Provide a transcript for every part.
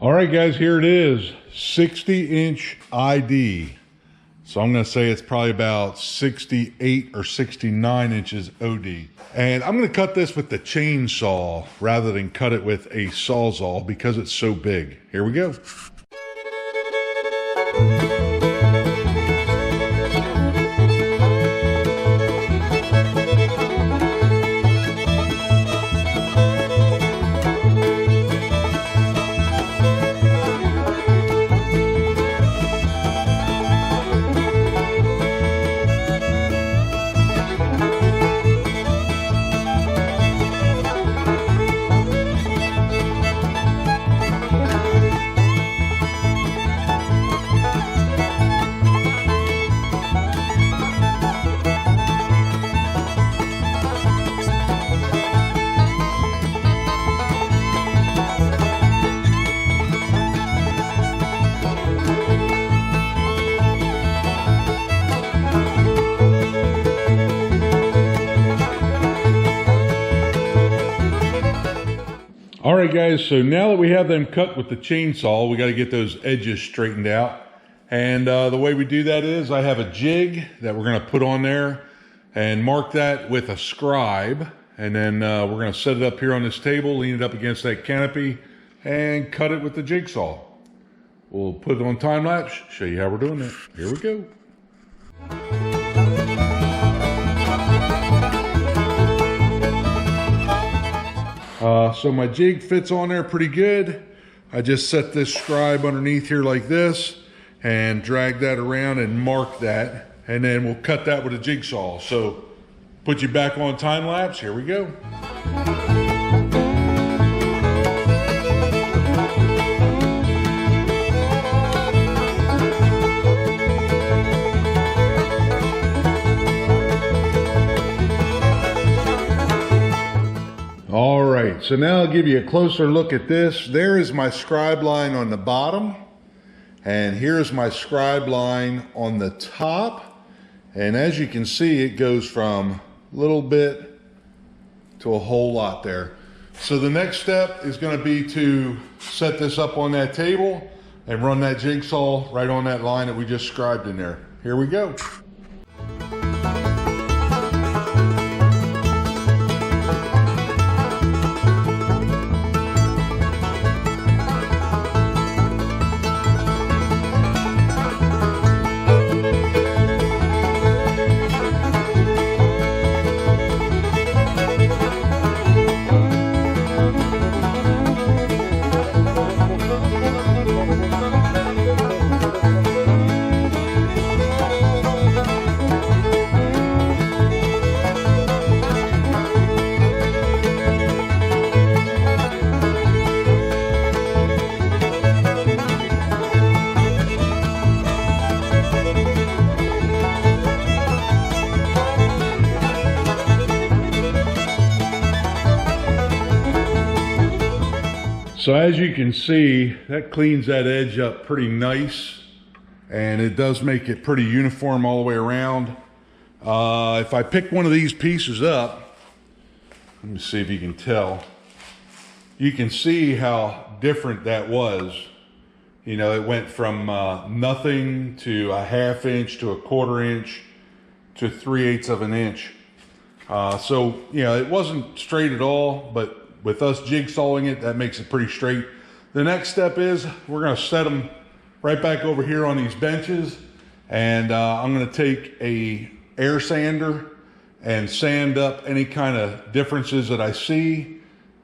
All right, guys, here it is, 60-inch ID. So I'm gonna say it's probably about 68 or 69 inches OD. And I'm gonna cut this with the chainsaw rather than cut it with a Sawzall because it's so big. Here we go. All right, guys, so now that we have them cut with the chainsaw, we got to get those edges straightened out. And the way we do that is I have a jig that we're going to put on there and mark that with a scribe. And then we're going to set it up here on this table, lean it up against that canopy, and cut it with the jigsaw. We'll put it on time lapse, show you how we're doing that. Here we go. So my jig fits on there pretty good. I just set this scribe underneath here like this and drag that around and mark that. And then we'll cut that with a jigsaw. So put you back on time lapse. Here we go. All right, so now I'll give you a closer look at this. There is my scribe line on the bottom, and here's my scribe line on the top. And as you can see, it goes from a little bit to a whole lot there. So the next step is going to be to set this up on that table and run that jigsaw right on that line that we just scribed in there. Here we go. So as you can see, that cleans that edge up pretty nice, and it does make it pretty uniform all the way around. If I pick one of these pieces up, let me see if you can tell. You can see how different that was. You know, it went from nothing to a ½ inch to a ¼ inch to 3/8 of an inch. So, you know, it wasn't straight at all, but with us jigsawing it, that makes it pretty straight. The next step is we're going to set them right back over here on these benches, and I'm going to take a air sander and sand up any kind of differences that I see,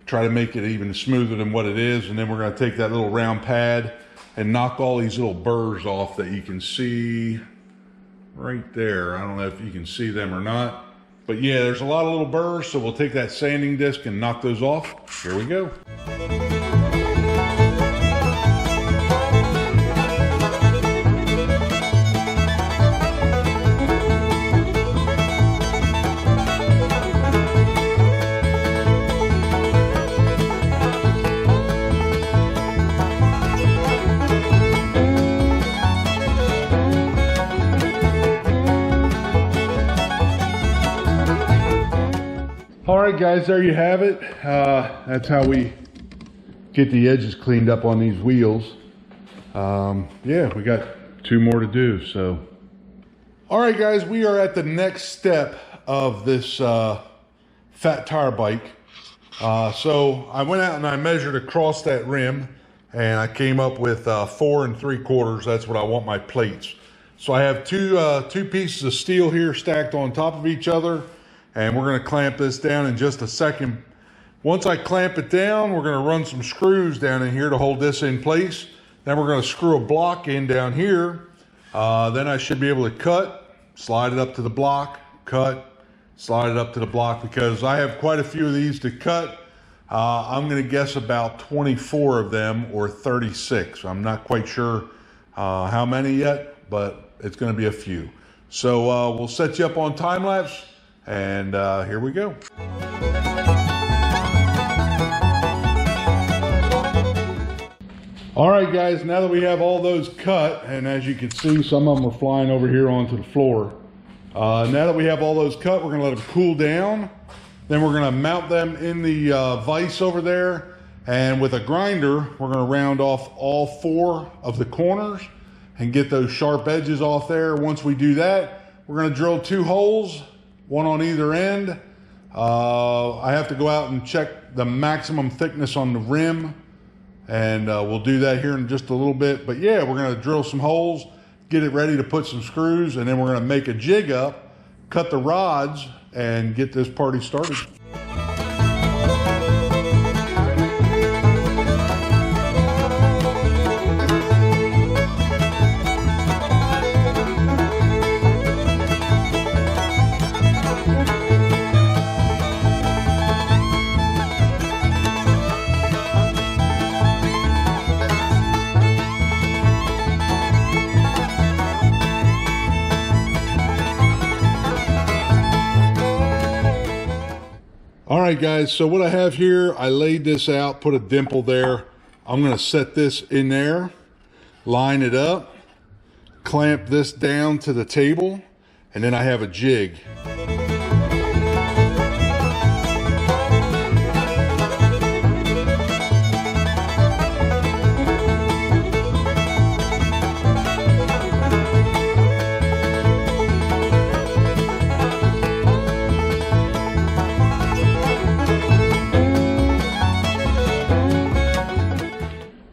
try to make it even smoother than what it is. And then we're going to take that little round pad and knock all these little burrs off that you can see right there. I don't know if you can see them or not. But yeah, there's a lot of little burrs, so we'll take that sanding disc and knock those off. Here we go. All right, guys, there you have it. That's how we get the edges cleaned up on these wheels. Yeah, we got 2 more to do. So, all right, guys, we are at the next step of this fat tire bike. So I went out and I measured across that rim, and I came up with 4 3/4. That's what I want my plates. So I have two pieces of steel here stacked on top of each other, and we're going to clamp this down in just a second. Once I clamp it down, we're going to run some screws down in here to hold this in place. Then we're going to screw a block in down here. Then I should be able to cut, slide it up to the block, cut, slide it up to the block, because I have quite a few of these to cut. I'm going to guess about 24 of them, or 36. I'm not quite sure how many yet, but it's going to be a few. So we'll set you up on time lapse, and here we go. All right, guys, now that we have all those cut, and as you can see, some of them are flying over here onto the floor. Now that we have all those cut, we're going to let them cool down. Then we're going to mount them in the vise over there, and with a grinder, we're going to round off all 4 of the corners and get those sharp edges off there. Once we do that, we're going to drill 2 holes, 1 on either end. I have to go out and check the maximum thickness on the rim, and we'll do that here in just a little bit. But yeah, we're going to drill some holes, get it ready to put some screws, and then we're going to make a jig up, cut the rods, and get this party started. All right, guys, so what I have here, I laid this out, put a dimple there. I'm going to set this in there, line it up, clamp this down to the table, and then I have a jig.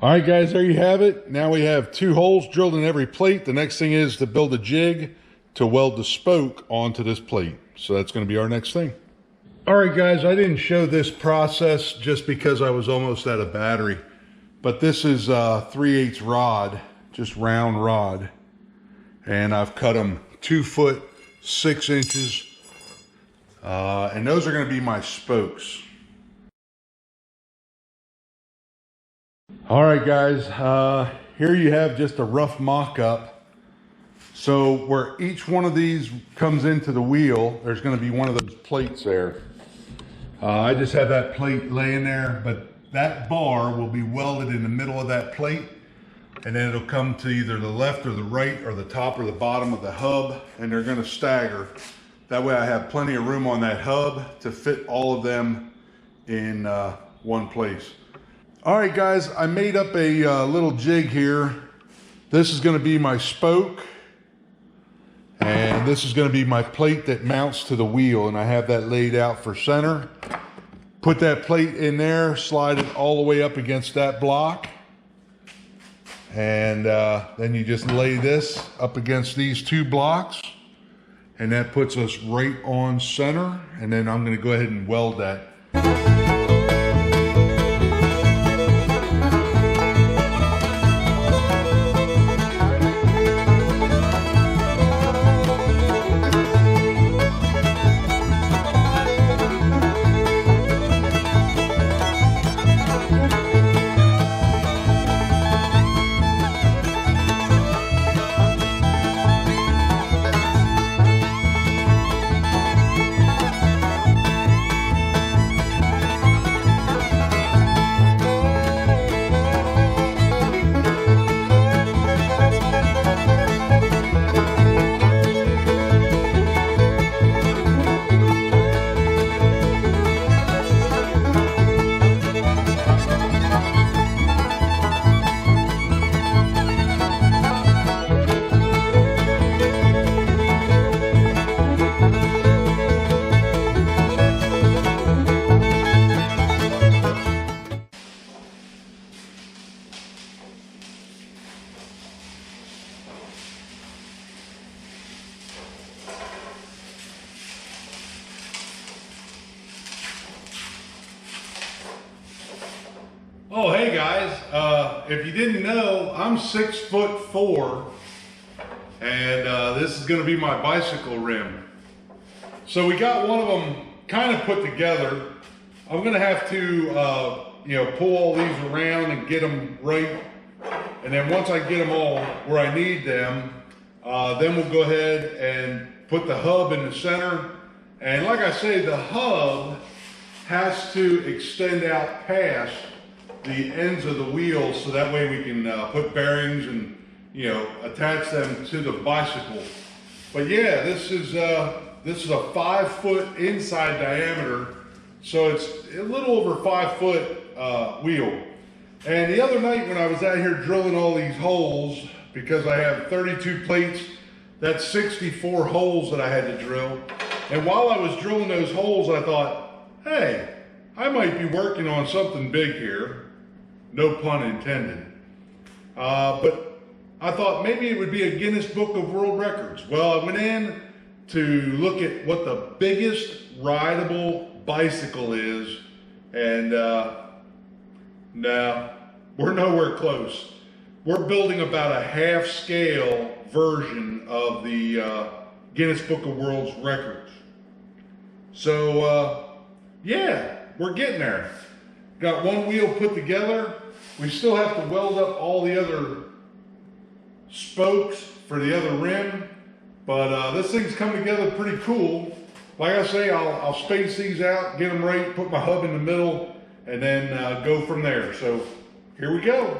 All right, guys, there you have it. Now we have 2 holes drilled in every plate. The next thing is to build a jig to weld the spoke onto this plate. So that's going to be our next thing. All right, guys, I didn't show this process just because I was almost out of battery. But this is 3/8 rod, just round rod. And I've cut them 2 foot 6 inches. And those are going to be my spokes. All right, guys, here you have just a rough mock-up. So where each one of these comes into the wheel, there's going to be one of those plates there. I just have that plate laying there, but that bar will be welded in the middle of that plate, and then it'll come to either the left or the right or the top or the bottom of the hub, and they're going to stagger. That way I have plenty of room on that hub to fit all of them in one place. All right, guys, I made up a little jig here. This is going to be my spoke, and this is going to be my plate that mounts to the wheel, and I have that laid out for center. Put that plate in there, slide it all the way up against that block, and then you just lay this up against these 2 blocks, and that puts us right on center, and then I'm going to go ahead and weld that. Oh, hey guys, if you didn't know, I'm 6'4", and this is gonna be my bicycle rim. So we got one of them kind of put together. I'm gonna have to, pull all these around and get them right. And then once I get them all where I need them, then we'll go ahead and put the hub in the center. And like I say, the hub has to extend out past the ends of the wheels, so that way we can put bearings and attach them to the bicycle. But yeah, this is a 5-foot inside diameter, so it's a little over 5-foot wheel. And the other night when I was out here drilling all these holes, because I have 32 plates, that's 64 holes that I had to drill. And while I was drilling those holes, I thought, hey, I might be working on something big here. No pun intended. But I thought maybe it would be a Guinness Book of World Records. Well, I went in to look at what the biggest rideable bicycle is, and no, we're nowhere close. We're building about a half-scale version of the Guinness Book of World Records. So, yeah, we're getting there. Got one wheel put together. We still have to weld up all the other spokes for the other rim, but this thing's come together pretty cool. Like I say, I'll space these out, get them right, put my hub in the middle, and then go from there. So here we go.